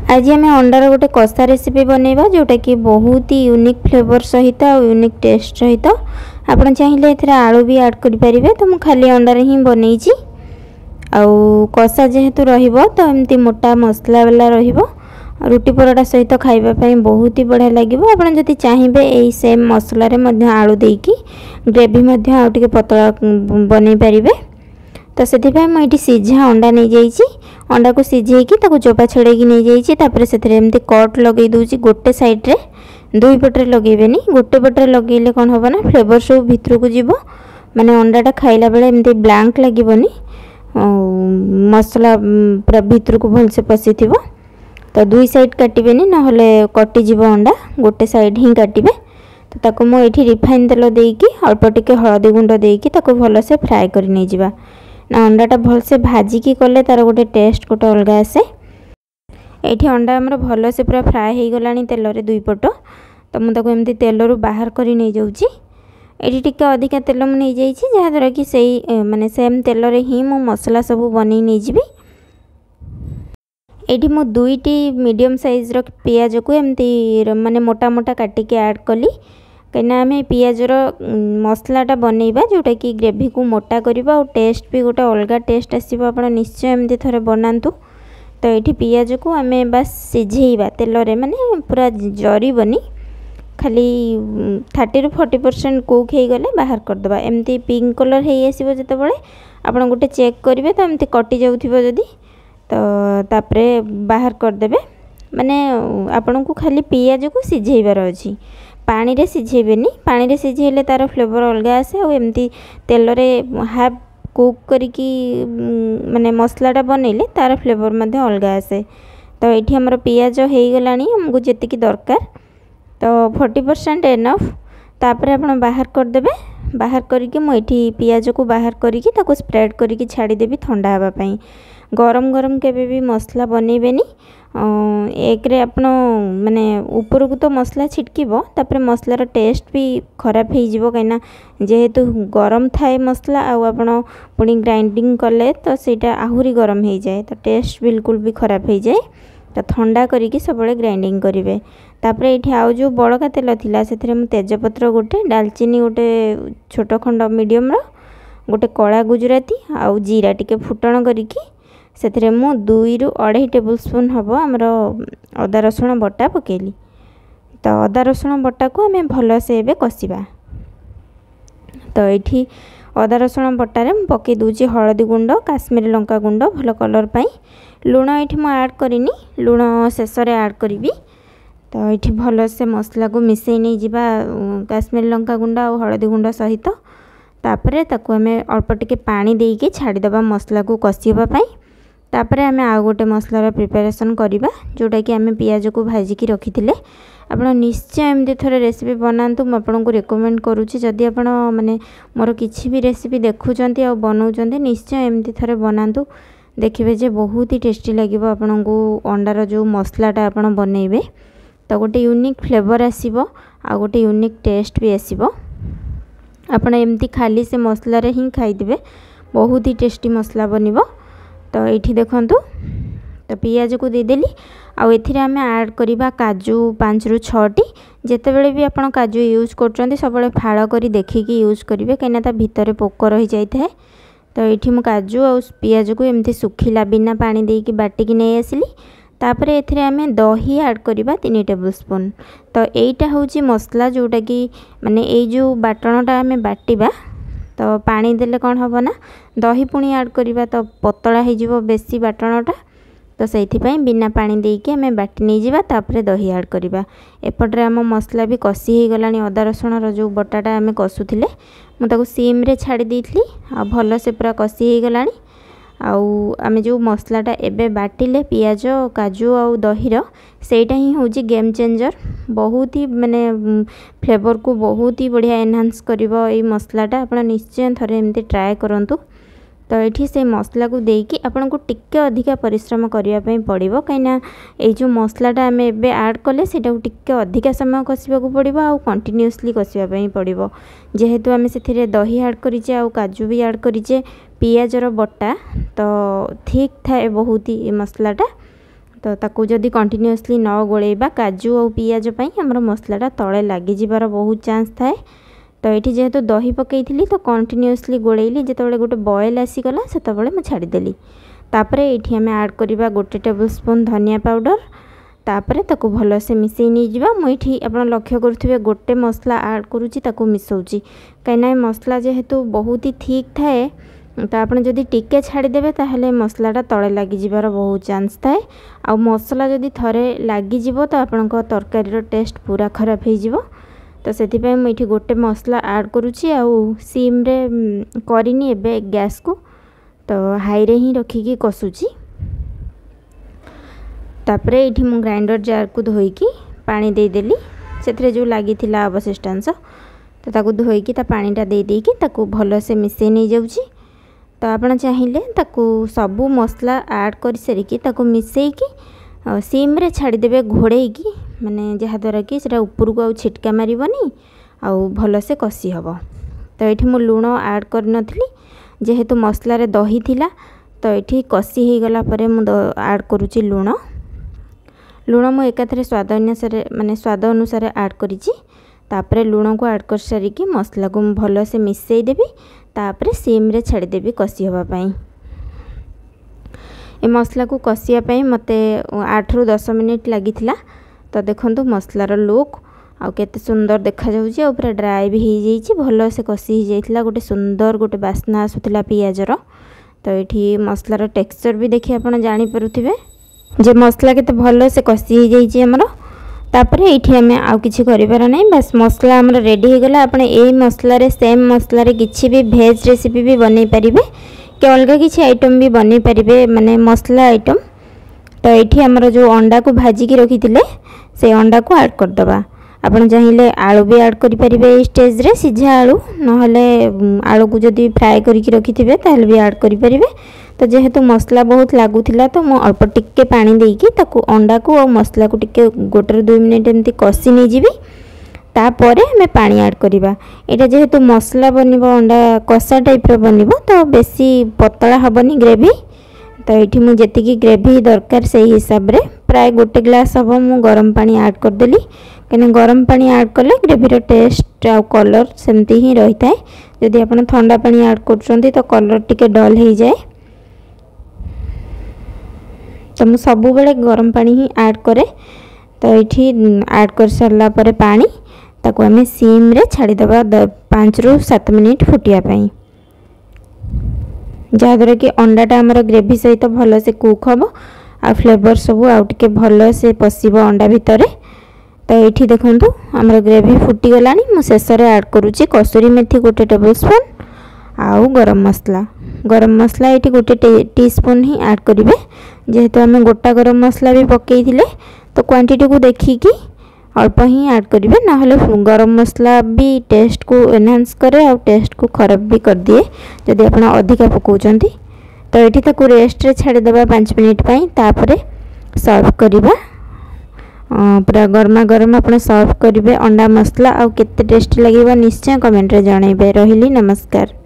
आज आम अंडार गोटे कषा रेसिपी बनैबा जोटा कि बहुत ही यूनिक फ्लेवर सहित और यूनिक टेस्ट सहित आप चाहिए ए आलू भी ऐड करें। तो मुझे खाली अंडार ही बनई कषा जेहेतु तो एमती मोटा मसला वाला रुटी परोटा सहित खाइबापी बहुत ही बढ़िया लगे। आपड़ जदि चाहिए यही सेम मसलार आलू देकी ग्रेवी आउटे पतला बनई पारे। तो से मुझे सीझा अंडा नहीं जाइए अंडा को सीझेकी चोपा छड़ेकी नहीं जाइए से कट लगे दूसरी गोटे सैड्रे दुई पटे लगेबेनी गोटे पटे लगेले कौन हम ना फ्लेवर सब भितर को जीव माने अंडाटा खाइला बेले एमती ब्लैंक लगेनी मसला पूरा भितर को भलसे पशि थी। तो दुई साइड काटबेनी ना कटिज अंडा गोटे साइड ही काटबे। तो ताको मो एठी रिफाइन तेल देकी अल्प टिके हलदी गुंड देकी ताको भलसे फ्राए कर नहीं जिबा ना अंडाटा भलसे भाजिकी कले तार गोटे टेस्ट गोटे अलग आसे। ये अंडा आमर भलसे पूरा फ्राए हो गलानी तेल रे दुई पट। तो मुझे एमती तेल रू बाहर कर नहीं जाऊँगी ये टिके अधिका तेल मुझे नहीं जाइए जहाँद्वारा कि सही माने सेम तेल रे ही मु मसला सब बन नहीं जी। ये मु दुईटी मीडियम साइज रो पियाज को एमती माने मोटा मोटा काटिकी ऐड कली कहीं आम पियाजर मसलाटा बनइबा जोटा कि ग्रेवी को मोटा करवा और टेस्ट भी गोटे अलग टेस्ट आसो। आप निश्चय एमती थे बनातु। तो ये पियाज को आम बस सीझेबा तेल रे माने पूरा जरीबनी खाली 30 ରୁ 40% कुक हो गले बाहर करदे। एमती पिंक कलर हो आसो जो आप गोटे चेक करेंगे तो एमती कटि जाऊथिबो जदि तो तापरे बाहर करदे। माने आपन को खाली पियाज को सीझेबार अच्छी पानी रे सीझेबेनी पानी रे सीझेले तार फ्लेवर अलग आसे और एमती तेल रे हाफ कुक करिकी माने मसलाटा बनइले तार फ्लेवर मध्य अलग आसे। तो ये हमर पियाज हो गलानी हमको जेतिकी दरकार तो 40% एनफ तापर आप बाहर करदे। बाहर करके मुझे पियाज को बाहर करके ताको स्प्रेड करके छाड़ीदेवी ठंडा हाँपाई। गरम गरम केबे भी मसला बनइबेनी एक रे आपण माने ऊपर को तो मसला छिटकिबो तापर मसलार टेस्ट भी खराब हो जिवो कहिना जेहेतु गरम थाए मसला आ आपण पुणी ग्राइंडिंग कले तो सेटा आहुरी गरम हो जाए तो टेस्ट बिल्कुल भी खराब हो जाए। तो ठंडा करिकी सबले ग्राइंडिंग करेंगे। तापर ये आउ जो बड़का तेल थिला से तेजपत्र गोटे डालचीनी गोटे छोट खंड मीडियम गोटे कला गुजराती आउ जीरा टिके फुटण करिकी से मु 2 ରୁ 2.5 टेबल स्पून हम आमर अदा रसुण बटा पकेली। तो अदा रसुण बटा को आम भलसे एबे कषिबा। तो ये अदा रसुण बटारे मु पकई दूची हलदी गुंड काश्मीरी लंका गुंड भल कलर पाई लुण ये मुझे ऐड करनी लुण शेष ऐड करी। तो ये भलसे मसला को मिसई नहीं जिबा काश्मीरी लंका गुंड और हलदी गुंड सहित तापरे ताको आम अल्प टिके पानी देके छाड़ीदबा मसला को कषिबा। तापरे आम आउ गोटे मसलार प्रिपेरेसन करवा जोटा कि आम पियाज को भाजिकी रखी थे। आप निश्चय एमती थे रेसिपी बनातु मुझे रेकमेंड करुँची जदि आप माने मोर किसी भी रेसिपी देखुंत और बनाऊँ निश्चय एमती थे बनातु देखिए जे बहुत ही टेस्टी लगे आपन को अंडार जो मसलाटा आप बनइबे। तो गोटे यूनिक फ्लेवर आसीबो आ गोटे यूनिक टेस्ट भी आसीबो। आपन एमती खाली से मसला रे ही खाइदिबे बहुत ही टेस्टी मसला बनिबो। तो ये देखंतु तो पियाज को देदेली आउ एथिरे आमे ऐड करिबा काजू 5 ରୁ 6टी जेतेबेले भी आपन काजू यूज करचंती सबले फाळ करी देखिकी यूज करिवे कहिना ता भितरे पोक रही जाय थाए। तो ये मु काजू और पियाज को एमती सुखिला बिना पानी देकी बाटिकी नहीं आसिली। तापर एथिरे आमे दही ऐड करिबा 3 टेबल स्पून। तो एटा होची मसला जोटा कि माने ए जो बाटणटा आमे बाटिबा तो पानी देले कौन हम ना दही पुणी ऐड करवा तो पतला हो बेसी बाटणटा। तो से बिना पानी देके आम बाटी नहीं जावा तापर दही ऐड करवा। एपटे आम मसला भी कषि हो गला अदा रसुण जो बटाटा आम कसुले मुझे सीम रे छाड़ी देती आ भल से पूरा कषि हो गला। आम जो मसलाटा एबे बाटिले पियाज काजू आउ दहीर सेटा ही हूँ गेम चेंजर बहुत ही माने फ्लेवर को बहुत ही बढ़िया एनहांस करिवो ए मसलाटा। आप निश्चय थे एमती ट्राए करंतु। तो ये से मसला को देकी आपन को टिके अधिका परिश्रम करने पड़ो कहीं ये जो मसलाटा आम एबे ऐड कले सेटा टिके अधिका समय कषा पड़ो आ कंटिन्यूअसली कषापी पड़ो जेहेतु आम से दही ऐड करें आ काजू भी ऐड करें पियाजर बटा तो ठीक थाए बहुत ही मसलाटा। तो ताकू जदि कंटिन्यूअसली न गोलेबा काजू और पियाज पई हमर मसलाटा तले लागि जिबार बहुत चांस थाए। तो ये जेहेतु दही पकई तो कंटिन्यूअसली गोलेली जिते गोटे बॉयल आसीगला से मुझे छाड़देली। तापर ये आम ऐड करवा 1 टेबल स्पून धनिया पाउडर। तापर ताकू भलसे मिसई नहीं जावा। मुझे आप लक्ष्य करुवे गोटे मसला ऐड करुँची ताकू मिसौची कहीं मसला जेहेतु बहुत ही ठीक थाए तो आपन जदि टिके छाड़देवे ताहले मसलाटा तले लागि जिबार बहुत चांस थाए। आ मसला जदि थरे लागि जिवो तो आपनक तरकारीर टेस्ट पूरा खराब हो जिवो। तो से मुझे गोटे मसला ऐड करुँची आ सिम रे करनी एबे गैस को तो हाई रे ही रखिकी कषुची। तापर ये मु ग्राइंडर जार को धोईकी पानी देदेली से जो लगी अवशिष्टांश तो ताकू धोईकी ता पानीटा दे देकी ताकू भलसे मिसई नहीं जाउची। तो आपन चाहिए ताकू सबू मसला ऐड कर सारिकी ताकू मिसईकी सिम रे छाड़देवे घोड़ेकी माने जहाँद्वारा कि सेटा ऊपर को छिटका मारबनी आउ भलसे कषि हम। तो ये मु लुण ऐड कर नथली जेहेतु मसला रे दही थिला तो ये कषि हो गला परे मु ऐड करुँची लुण। लुण मु एकाथरे स्वाद अनुसार माने स्वाद अनुसार ऐड करिछि। तापर लुण को ऐड कर सारिकी मसला को भलसे मिसई देबी। तापर सिम रे छाड़देवी कषि होगापाई। ए मसला को कषियापाई मते 8 ରୁ 10 मिनिट लगी। तो देखो मसलार लुक आउ केते सुंदर देखा जाउची और पूरा ड्राई भी हो जाइए भल से कषि हो जाइए गोटे सुंदर गोटे बास्ना आसूला पियाजर। तो ये मसलार टेक्सचर भी देखिए आप जानीपे जे मसला केते भल से कषि हो जाइए आमर। तापर ये आम आउ किछि करिबार नै बस मसला आमर रेडी हो गला। आपन ए मसला रे सेम मसला रे किछि भी भेज रेसिपी भी बनै परिबे कि अलग किछि आइटम भी बनै परिबे माने मसला आइटम। तो ये आमर जो अंडा को भाजिकी रखिथिले से अंडा को ऐड कर दबा। आपन चाहिए आलू भी ऐड करि परिबे ए स्टेज रे सिझा आलू नहले आलू को जदि फ्राई करिकी रखिथिबे ताहले भी ऐड करि परिबे। तो जेहेतु मसला बहुत लागुला तो मु अल्प टिके पानी देकी ताकू अंडा को और मसला को टिके 1 ରୁ 2 मिनिट एमती कषि नहीं जीवी। तापर हमें पानी ऐड करवा। यहाँ जेहेतु मसला बनब अंडा कषा टाइप बनब तो बेसी पतला हेनी ग्रेवी। तो ये मुझे जी ग्रेवी दरकार से हिसाब रे प्राय 1 ग्लास हम मु गरम पानी ऐड करदेली कहीं गरम पानी ऐड कले ग्रेवीर टेस्ट आ कलर सेमती ही रही है। जदि आप ठंडा पानी ऐड कर तो कलर टिके डल हो जाए। तो मु सब बेले गरम पानी ही ऐड करे। तो ये ऐड कर सारा पर पानी ताको आम सिम रे छाड़ीदबा 5 ରୁ 7 मिनिट फुटियापाई जहाँद्वारा कि अंडाटा आमर ग्रेवी सहित भल से कुक हम आ फ्लेवर सब आउ टिके भल से पशिब अंडा भितर। तो ये देखो आमर ग्रेवी फुटीगला। मु शेष में ऐड करुँची कसूरी मेथी 1 टेबल स्पून आउ गरम मसला ये 1 टीस्पून ही ऐड करेंगे जेहेतु आम गोटा गरम मसला भी पकई तो क्वांटिटी को देखिकी अल्प ही ऐड करेंगे ना गरम मसला भी टेस्ट को एनहांस करे और टेस्ट को खराब भी कर दिए जदि आप अधिका पकाउछंती। तो ये ताको रेस्ट रे छाड़ीदबा 5 मिनिट पाई। तापर सर्व करवा पूरा गरमा गरम आप सर्व करेंगे अंडा मसला आउ केते टेस्टी लगे निश्चय कमेंट रे जनइबे। रहिली नमस्कार।